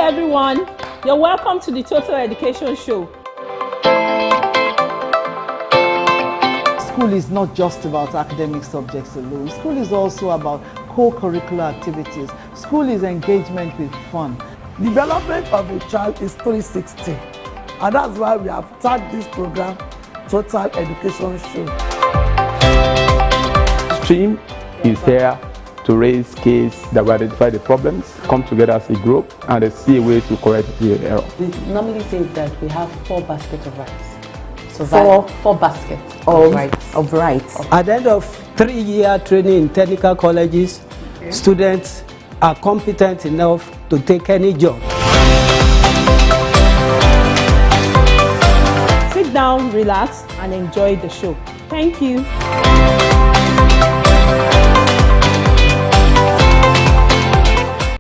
everyone. You're welcome to the Total Education Show. School is not just about academic subjects alone. School is also about co-curricular activities. School is engagement with fun. Development of a child is 360, and that's why we have tagged this program Total Education Show. Stream is here to raise kids that will identify the problems, come together as a group, and see a way to correct the error. We normally say that we have 4 baskets of rights. So four baskets of rights. At the end of 3-year training in technical colleges, students are competent enough to take any job. Sit down, relax, and enjoy the show. Thank you.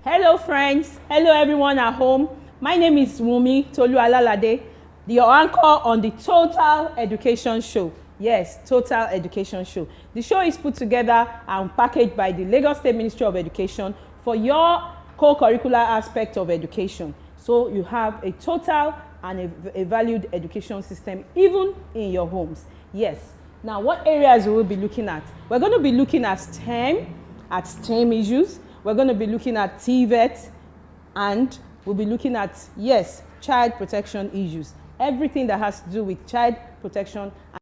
Hello friends, hello everyone at home. My name is Wumi Tolu Alalade, your anchor on the Total Education Show. Yes, Total Education Show. The show is put together and packaged by the Lagos State Ministry of Education for your co-curricular aspect of education. So you have a total and a valued education system even in your homes. Yes. Now what areas we will be looking at? We're going to be looking at STEM issues. We're going to be looking at TVET, and we'll be looking at, yes, child protection issues. Everything that has to do with child protection and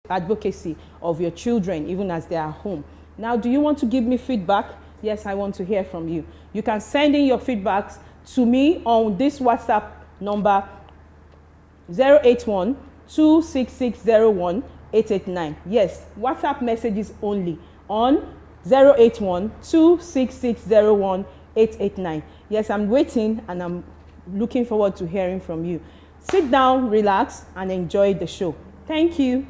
advocacy of your children, even as they are home. Now, do you want to give me feedback? Yes, I want to hear from you. You can send in your feedbacks to me on this WhatsApp number 081-26601-889. Yes, WhatsApp messages only on 081-26601-889. Yes, I'm waiting and I'm looking forward to hearing from you. Sit down, relax, and enjoy the show. Thank you.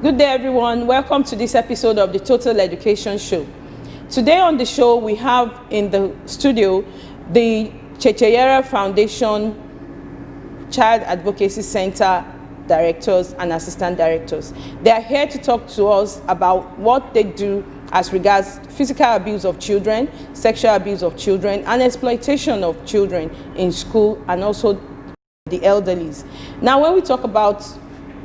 Good day, everyone. Welcome to this episode of the Total Education Show. Today on the show, we have in the studio the Checheyera Foundation Child Advocacy Center directors and assistant directors. They are here to talk to us about what they do as regards physical abuse of children, sexual abuse of children, and exploitation of children in school, and also the elderlies. Now, when we talk about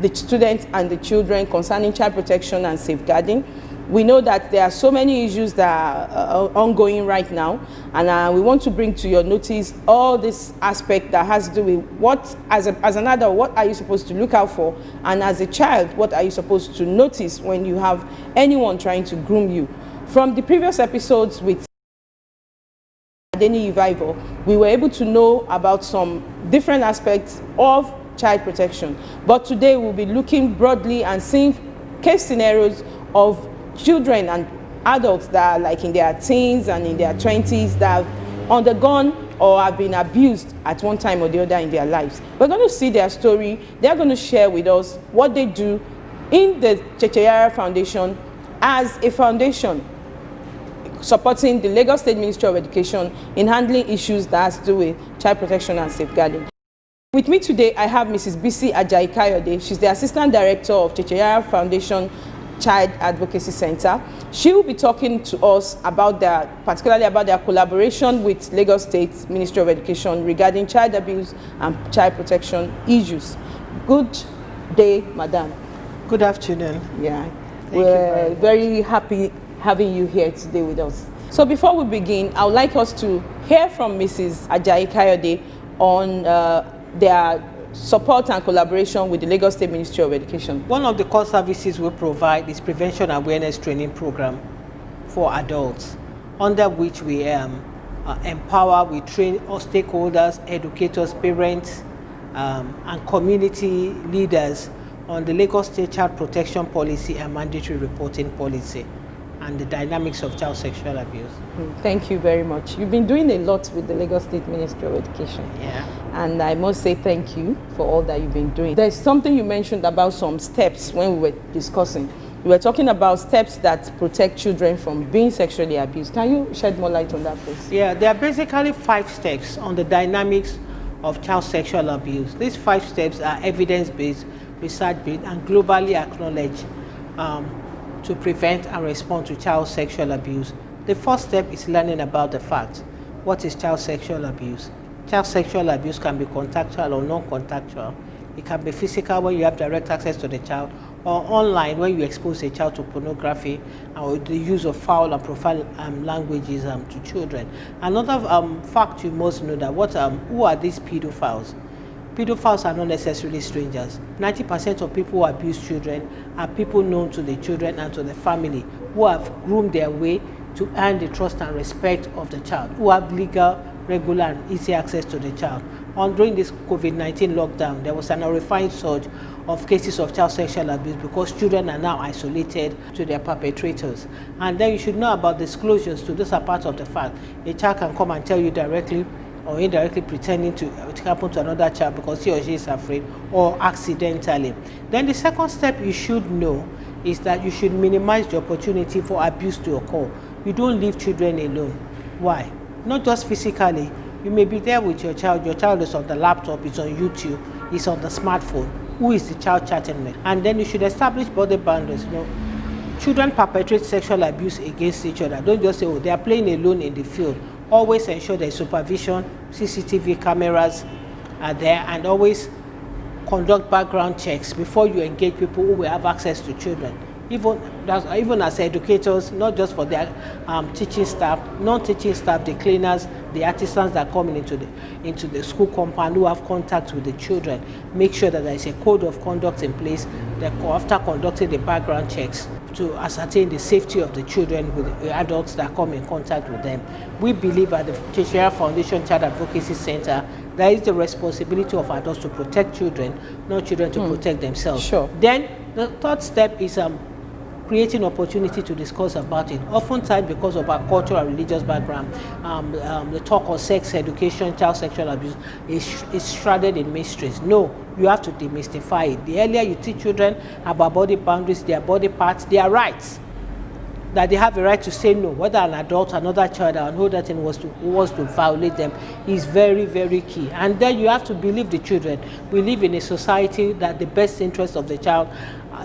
the students and the children concerning child protection and safeguarding, we know that there are so many issues that are ongoing right now, and we want to bring to your notice all this aspect that has to do with what, as an adult, what are you supposed to look out for, and as a child, what are you supposed to notice when you have anyone trying to groom you. From the previous episodes with Adeni Revival, we were able to know about some different aspects of child protection, but today we'll be looking broadly and seeing case scenarios of children and adults that are like in their teens and in their 20s that have undergone or have been abused at one time or the other in their lives. We're going to see their story. They're going to share with us what they do in the Checheyera Foundation as a foundation supporting the Lagos State Ministry of Education in handling issues that has to do with child protection and safeguarding. With me today, I have Mrs. Bisi Ajayi Kayode. She's the Assistant Director of Checheyera Foundation Child Advocacy Center. She will be talking to us about particularly about their collaboration with Lagos State Ministry of Education regarding child abuse and child protection issues. Good day, Madam. Good afternoon. Yeah, we're very happy having you here today with us. So before we begin, I would like us to hear from Mrs. Ajayi Kayode on their support and collaboration with the Lagos State Ministry of Education. One of the core services we provide is prevention awareness training program for adults, under which we empower, we train all stakeholders, educators, parents, and community leaders on the Lagos State Child Protection Policy and mandatory reporting policy and the dynamics of child sexual abuse. Thank you very much. You've been doing a lot with the Lagos State Ministry of Education. Yeah. And I must say thank you for all that you've been doing. There's something you mentioned about some steps when we were discussing. You were talking about steps that protect children from being sexually abused. Can you shed more light on that, please? Yeah, there are basically 5 steps on the dynamics of child sexual abuse. These 5 steps are evidence-based, research-based, and globally acknowledged to prevent and respond to child sexual abuse. The first step is learning about the facts. What is child sexual abuse? Child sexual abuse can be contactual or non-contactual. It can be physical when you have direct access to the child, or online when you expose a child to pornography or the use of foul and profile languages to children. Another fact you must know that who are these pedophiles? Pedophiles are not necessarily strangers. 90% of people who abuse children are people known to the children and to the family, who have groomed their way to earn the trust and respect of the child, who have legal, regular, and easy access to the child. During this COVID-19 lockdown, there was an horrifying surge of cases of child sexual abuse because children are now isolated to their perpetrators. And then you should know about disclosures to this are part of the fact. A child can come and tell you directly or indirectly pretending to happen to another child because he or she is afraid, or accidentally. Then the second step you should know is that you should minimize the opportunity for abuse to occur. You don't leave children alone. Why? Not just physically. You may be there with your child is on the laptop, it's on YouTube, it's on the smartphone. Who is the child chatting with? And then you should establish body boundaries. Children perpetrate sexual abuse against each other. Don't just say, oh, they are playing alone in the field. Always ensure there is supervision, CCTV cameras are there, and always conduct background checks before you engage people who will have access to children. Even as educators, not just for their teaching staff, non-teaching staff, the cleaners, the artisans that come into the school compound who have contact with the children, make sure that there is a code of conduct in place after conducting the background checks to ascertain the safety of the children with the adults that come in contact with them. We believe at the Cheshire Foundation Child Advocacy Center, there is the responsibility of adults to protect children, not children to protect themselves. Sure. Then the third step is creating opportunity to discuss about it. Oftentimes, because of our cultural and religious background, the talk of sex education, child sexual abuse is shrouded in mysteries. No, you have to demystify it. The earlier you teach children about body boundaries, their body parts, their rights, that they have a right to say no, whether an adult, another child, or another thing wants to violate them, is very, very key. And then you have to believe the children. We live in a society that the best interest of the child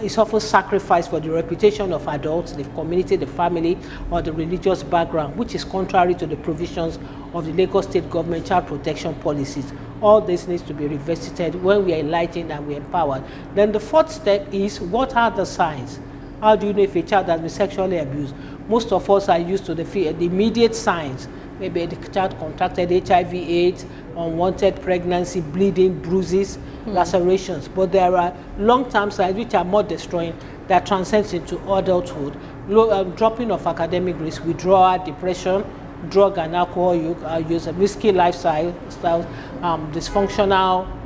is often sacrificed for the reputation of adults, the community, the family, or the religious background, which is contrary to the provisions of the Lagos State government child protection policies. All this needs to be revisited when we are enlightened and we are empowered. Then the fourth step is, what are the signs? How do you know if a child has been sexually abused? Most of us are used to the immediate signs. Maybe the child contracted HIV/AIDS, unwanted pregnancy, bleeding, bruises, lacerations. But there are long-term signs which are more destroying, that transcends into adulthood. Dropping of academic risk, withdrawal, depression, drug and alcohol use, risky lifestyle, dysfunctional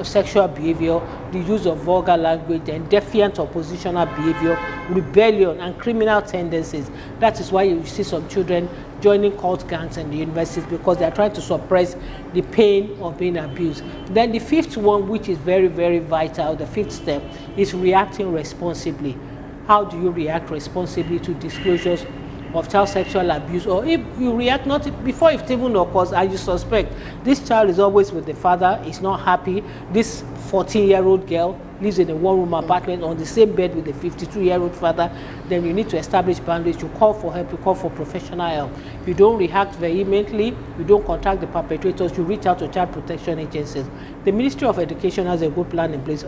sexual behavior, the use of vulgar language, and defiant oppositional behavior, rebellion, and criminal tendencies. That is why you see some children joining cult gangs in the universities, because they are trying to suppress the pain of being abused. Then the fifth one, which is very, very vital, the fifth step, is reacting responsibly. How do you react responsibly to disclosures of child sexual abuse? Or if you react not before it even occurs and you suspect this child is always with the father, is not happy, this 14-year-old girl lives in a one-room apartment on the same bed with the 52-year-old father, then you need to establish boundaries. You call for help, you call for professional help. You don't react vehemently, you don't contact the perpetrators, you reach out to child protection agencies. The Ministry of Education has a good plan in place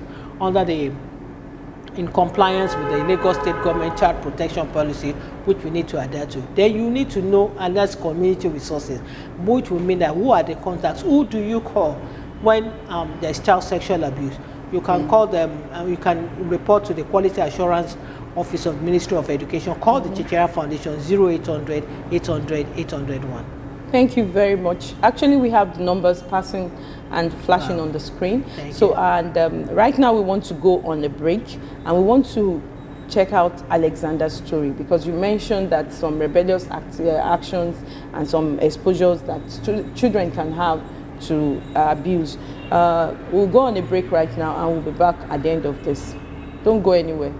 in compliance with the Lagos State government child protection policy, which we need to adhere to. Then you need to know, and that's community resources, which will mean that who are the contacts, who do you call when there's child sexual abuse? You can call them, you can report to the Quality Assurance Office of Ministry of Education, call the Cheshire Foundation 0800 800 801. Thank you very much. Actually, we have the numbers passing and flashing on the screen. Right now we want to go on a break, and we want to check out Alexander's story, because you mentioned that some rebellious actions and some exposures that children can have to abuse. We'll go on a break right now, and we'll be back at the end of this. Don't go anywhere.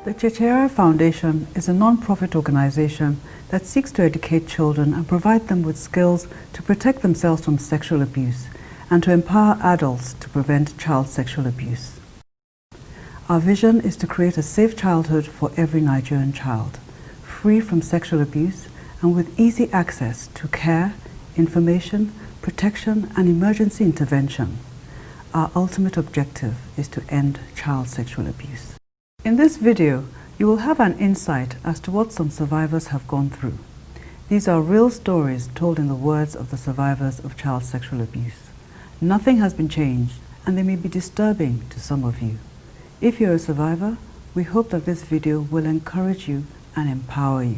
The Chechera Foundation is a non-profit organization that seeks to educate children and provide them with skills to protect themselves from sexual abuse and to empower adults to prevent child sexual abuse. Our vision is to create a safe childhood for every Nigerian child, free from sexual abuse and with easy access to care, information, protection and emergency intervention. Our ultimate objective is to end child sexual abuse. In this video, you will have an insight as to what some survivors have gone through. These are real stories told in the words of the survivors of child sexual abuse. Nothing has been changed, and they may be disturbing to some of you. If you're a survivor, we hope that this video will encourage you and empower you.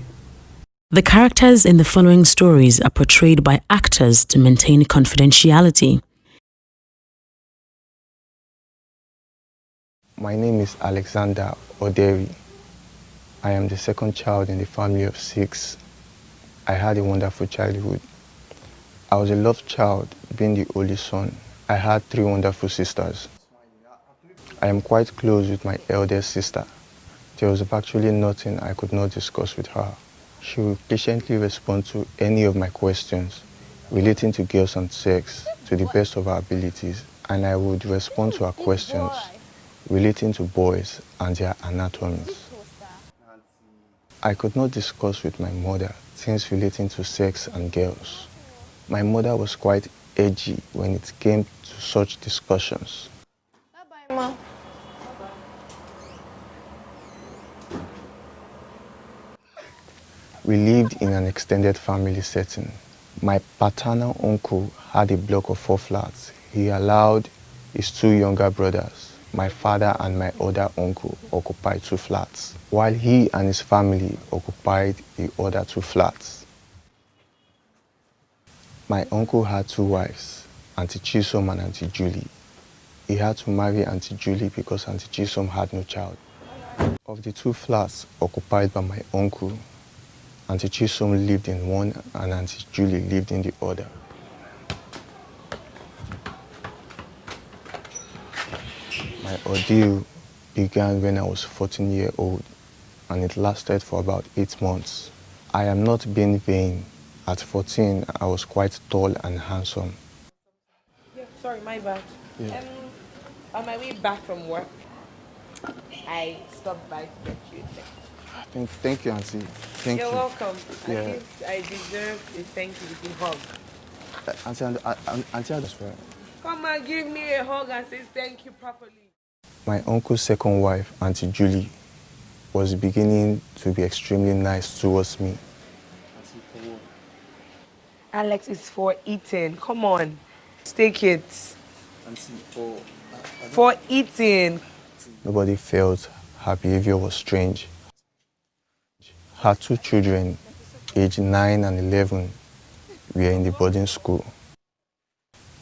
The characters in the following stories are portrayed by actors to maintain confidentiality. My name is Alexander Oderi. I am the second child in the family of 6. I had a wonderful childhood. I was a loved child, being the only son. I had 3 wonderful sisters. I am quite close with my eldest sister. There was actually nothing I could not discuss with her. She would patiently respond to any of my questions relating to girls and sex to the best of her abilities, and I would respond to her questions relating to boys and their anatomies. I could not discuss with my mother things relating to sex and girls. My mother was quite edgy when it came to such discussions. Bye-bye, Mom. We lived in an extended family setting. My paternal uncle had a block of 4 flats. He allowed his 2 younger brothers, my father and my other uncle, occupy 2 flats, while he and his family occupied the other 2 flats. My uncle had 2 wives, Auntie Chisom and Auntie Julie. He had to marry Auntie Julie because Auntie Chisom had no child. Of the 2 flats occupied by my uncle, Auntie Chisom lived in one and Auntie Julie lived in the other. My ordeal began when I was 14 years old, and it lasted for about 8 months. I am not being vain. At 14, I was quite tall and handsome. Yeah, sorry, my bad. Yeah. On my way back from work, I stopped by to get you a text. Thank you, Auntie. Thank You're you. welcome. Yeah. At least I deserve a thank you with a hug. Auntie, that's right. Come and give me a hug and say thank you properly. My uncle's second wife, Auntie Julie, was beginning to be extremely nice towards me. Alex, it's for eating. Come on. Take it. For eating. Nobody felt her behavior was strange. Her 2 children, aged 9 and 11, were in the boarding school.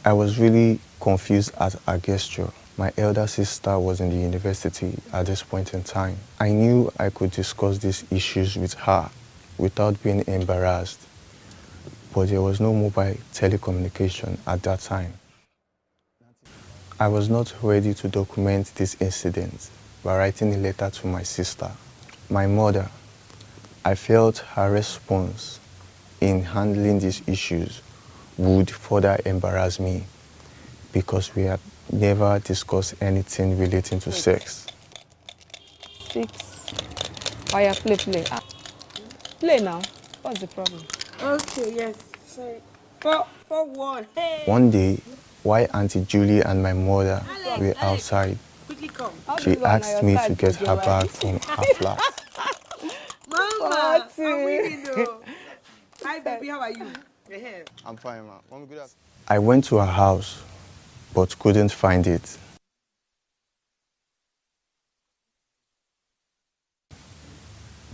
I was really confused at her gesture. My elder sister was in the university at this point in time. I knew I could discuss these issues with her without being embarrassed, but there was no mobile telecommunication at that time. I was not ready to document this incident by writing a letter to my sister. My mother, I felt her response in handling these issues would further embarrass me because we had never discussed anything relating to sex. 6. Oh yeah, play. Play now. What's the problem? Okay, yes. Sorry. For 1. Hey. One day, while Auntie Julie and my mother were outside, Quickly come. she asked me to get her bag from her flat. Mama, I'm winning though. Hi baby, how are you? I'm fine, ma. I went to her house, but couldn't find it.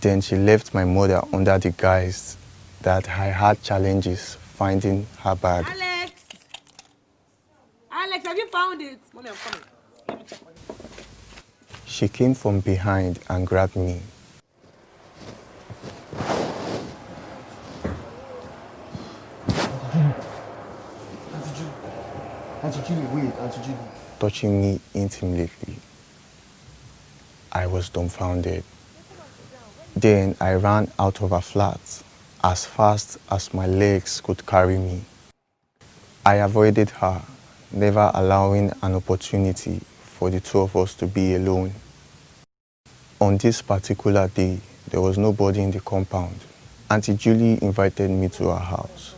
Then she left my mother under the guise that I had challenges finding her bag. Alex, have you found it? Mommy, I'm coming. Let me check my phone. She came from behind and grabbed me. Auntie Julie, wait, Auntie Julie. Touching me intimately. I was dumbfounded. Then I ran out of her flat as fast as my legs could carry me. I avoided her, never allowing an opportunity for the two of us to be alone. On this particular day, there was nobody in the compound. Auntie Julie invited me to her house.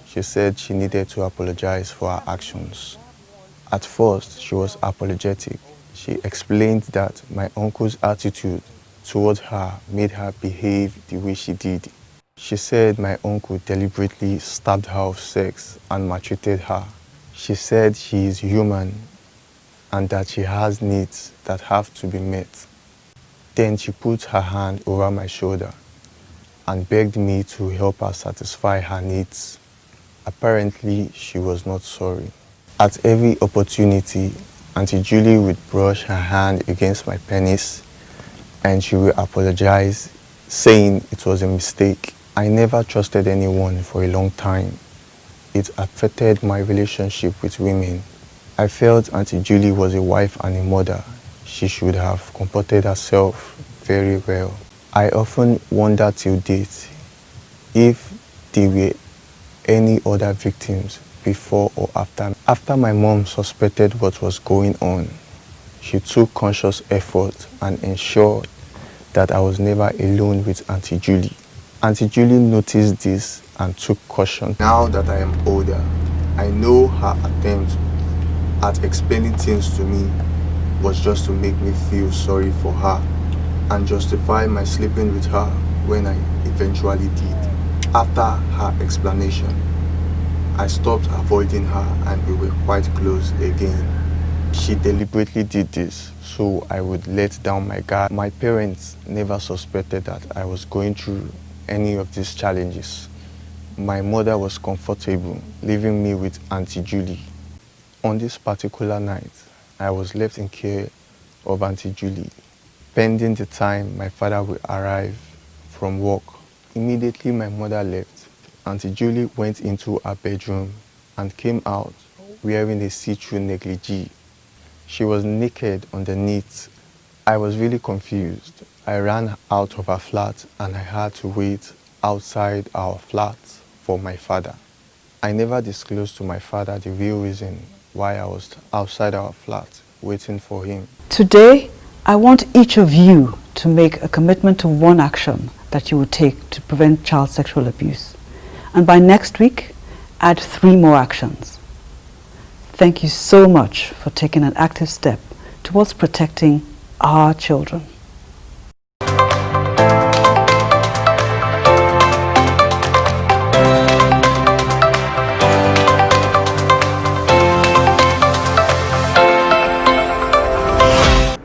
She said she needed to apologize for her actions. At first, she was apologetic. She explained that my uncle's attitude towards her made her behave the way she did. She said my uncle deliberately stabbed her of sex and maltreated her. She said she is human and that she has needs that have to be met. Then she put her hand over my shoulder and begged me to help her satisfy her needs. Apparently, she was not sorry. At every opportunity, Auntie Julie would brush her hand against my penis and she would apologize, saying it was a mistake. I never trusted anyone for a long time. It affected my relationship with women. I felt Auntie Julie was a wife and a mother. She should have comported herself very well. I often wonder till date if there were any other victims before or after. After my mom suspected what was going on, she took conscious effort and ensured that I was never alone with Auntie Julie. Auntie Julie noticed this and took caution. Now that I am older, I know her attempt at explaining things to me was just to make me feel sorry for her and justify my sleeping with her when I eventually did. After her explanation, I stopped avoiding her and we were quite close again. She deliberately did this so I would let down my guard. My parents never suspected that I was going through any of these challenges. My mother was comfortable leaving me with Auntie Julie. On this particular night, I was left in care of Auntie Julie, pending the time my father would arrive from work. Immediately my mother left, Auntie Julie went into her bedroom and came out wearing a see-through negligee. She was naked underneath. I was really confused. I ran out of her flat and I had to wait outside our flat for my father. I never disclosed to my father the real reason why I was outside our flat waiting for him. Today, I want each of you to make a commitment to one action that you would take to prevent child sexual abuse. And by next week, add 3 more actions. Thank you so much for taking an active step towards protecting our children.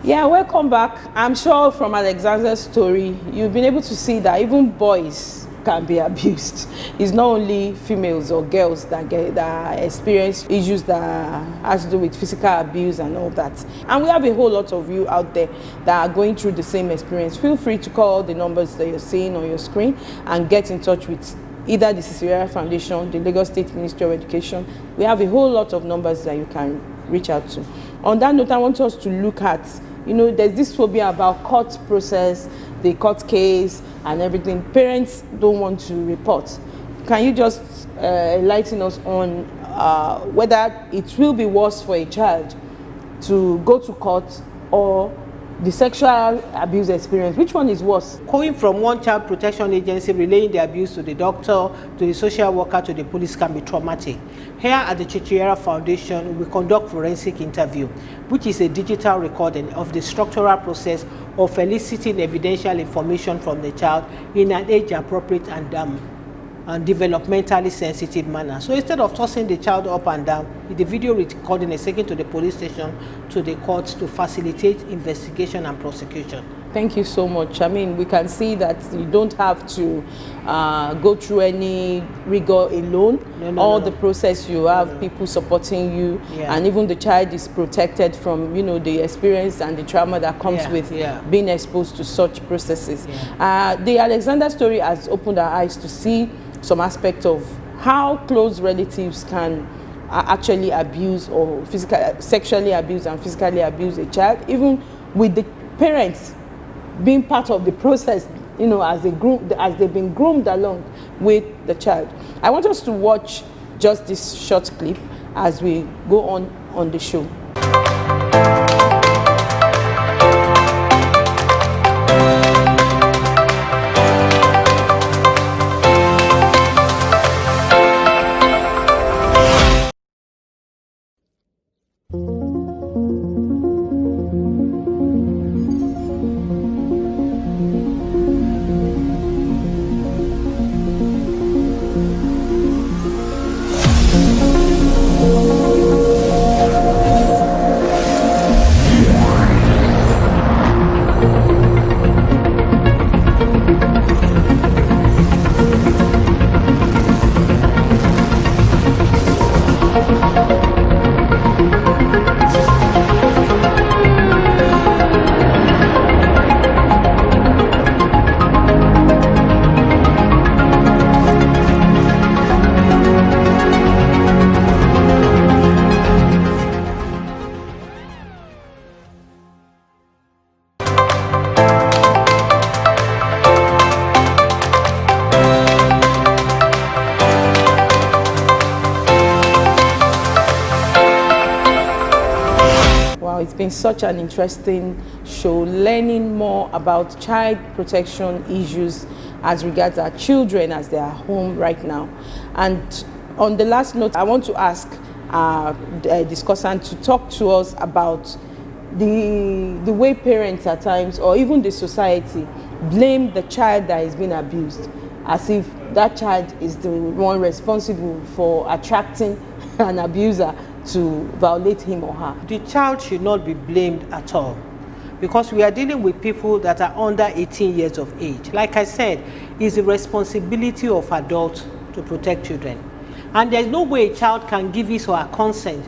Yeah, welcome back. I'm sure from Alexander's story, you've been able to see that even boys can be abused. It's not only females or girls that experience issues that has to do with physical abuse and all that. And we have a whole lot of you out there that are going through the same experience. Feel free to call the numbers that you're seeing on your screen and get in touch with either the Ciceriera Foundation, the Lagos State Ministry of Education. We have a whole lot of numbers that you can reach out to. On that note, I want us to look at, there's this phobia about court process, the court case and everything. Parents don't want to report. Can you just enlighten us on whether it will be worse for a child to go to court or the sexual abuse experience? Which one is worse? Going from one child protection agency relaying the abuse to the doctor, to the social worker, to the police can be traumatic. Here at the Ciceriera Foundation, we conduct forensic interview, which is a digital recording of the structural process of eliciting evidential information from the child in an age-appropriate and developmentally sensitive manner. So instead of tossing the child up and down, the video recording is taken to the police station, to the courts to facilitate investigation and prosecution. Thank you so much. I mean, we can see that you don't have to go through any rigor alone. The process, you have people supporting you, and even the child is protected from, the experience and the trauma that comes with being exposed to such processes. The Alexander story has opened our eyes to see some aspect of how close relatives can actually abuse or sexually abuse and physically abuse a child, even with the parents being part of the process you know, as they've been groomed along with the child. I want us to watch just this short clip as we go on the show. It's been such an interesting show, learning more about child protection issues as regards our children as they are home right now. And on the last note, I want to ask our discussant to talk to us about the way parents at times, or even the society, blame the child that is being abused, as if that child is the one responsible for attracting an abuser to violate him or her. The child should not be blamed at all, because we are dealing with people that are under 18 years of age. Like I said, it's the responsibility of adults to protect children. And there's no way a child can give his or her consent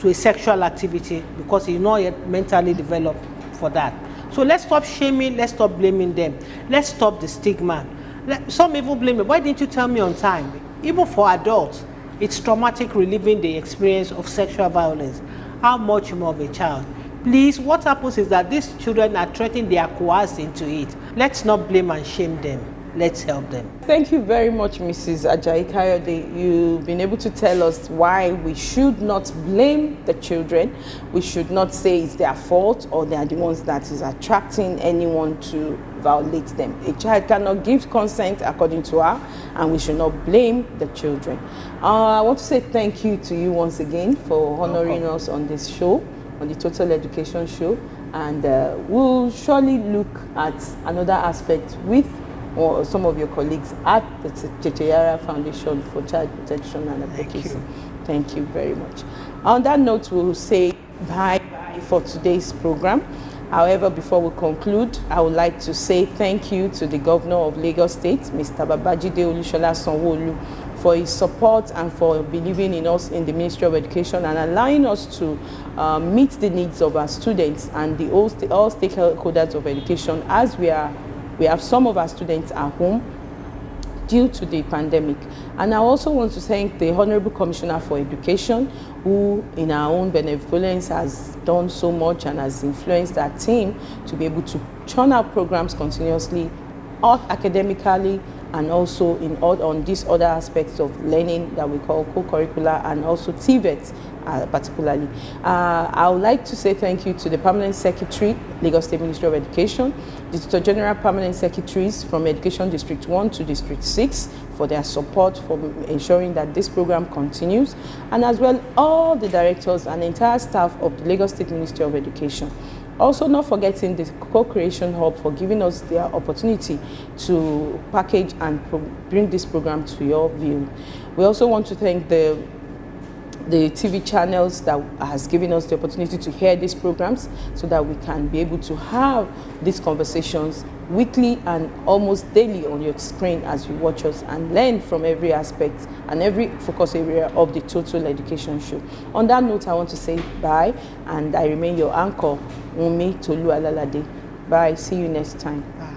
to a sexual activity because he's not yet mentally developed for that. So let's stop shaming, let's stop blaming them. Let's stop the stigma. Some even blame me, why didn't you tell me on time? Even for adults, it's traumatic reliving the experience of sexual violence. How much more of a child? Please, what happens is that these children are threatened, they are coerced into it. Let's not blame and shame them. Let's help them. Thank you very much, Mrs. Ajayi Kayode. You've been able to tell us why we should not blame the children. We should not say it's their fault or they are the ones that is attracting anyone to violate them. A child cannot give consent according to her, and we should not blame the children. I want to say thank you to you once again for honoring us on this show, on the Total Education Show, and we'll surely look at another aspect with or some of your colleagues at the Checheyara Foundation for Child Protection and Advocacy. Thank you very much. On that note, we'll say bye-bye for today's program. However, before we conclude, I would like to say thank you to the Governor of Lagos State, Mr. Babajide Olushola Sanwo-Olu, for his support and for believing in us in the Ministry of Education and allowing us to meet the needs of our students and the all stakeholders of education, as we have some of our students at home due to the pandemic. And I also want to thank the Honorable Commissioner for Education, who in our own benevolence has done so much and has influenced our team to be able to churn out programs continuously, academically, and also on these other aspects of learning that we call co-curricular and also TVET particularly. I would like to say thank you to the Permanent Secretary, Lagos State Ministry of Education, the Director General Permanent Secretaries from Education District 1 to District 6 for their support for ensuring that this program continues, and as well all the directors and entire staff of the Lagos State Ministry of Education. Also, not forgetting the Co-Creation Hub for giving us the opportunity to package and bring this program to your view. We also want to thank the TV channels that has given us the opportunity to hear these programs so that we can be able to have these conversations weekly and almost daily on your screen as you watch us and learn from every aspect and every focus area of the Total Education Show. On that note, I want to say bye, and I remain your anchor, Wunmi Tolu Alalade. Bye. See you next time. Bye.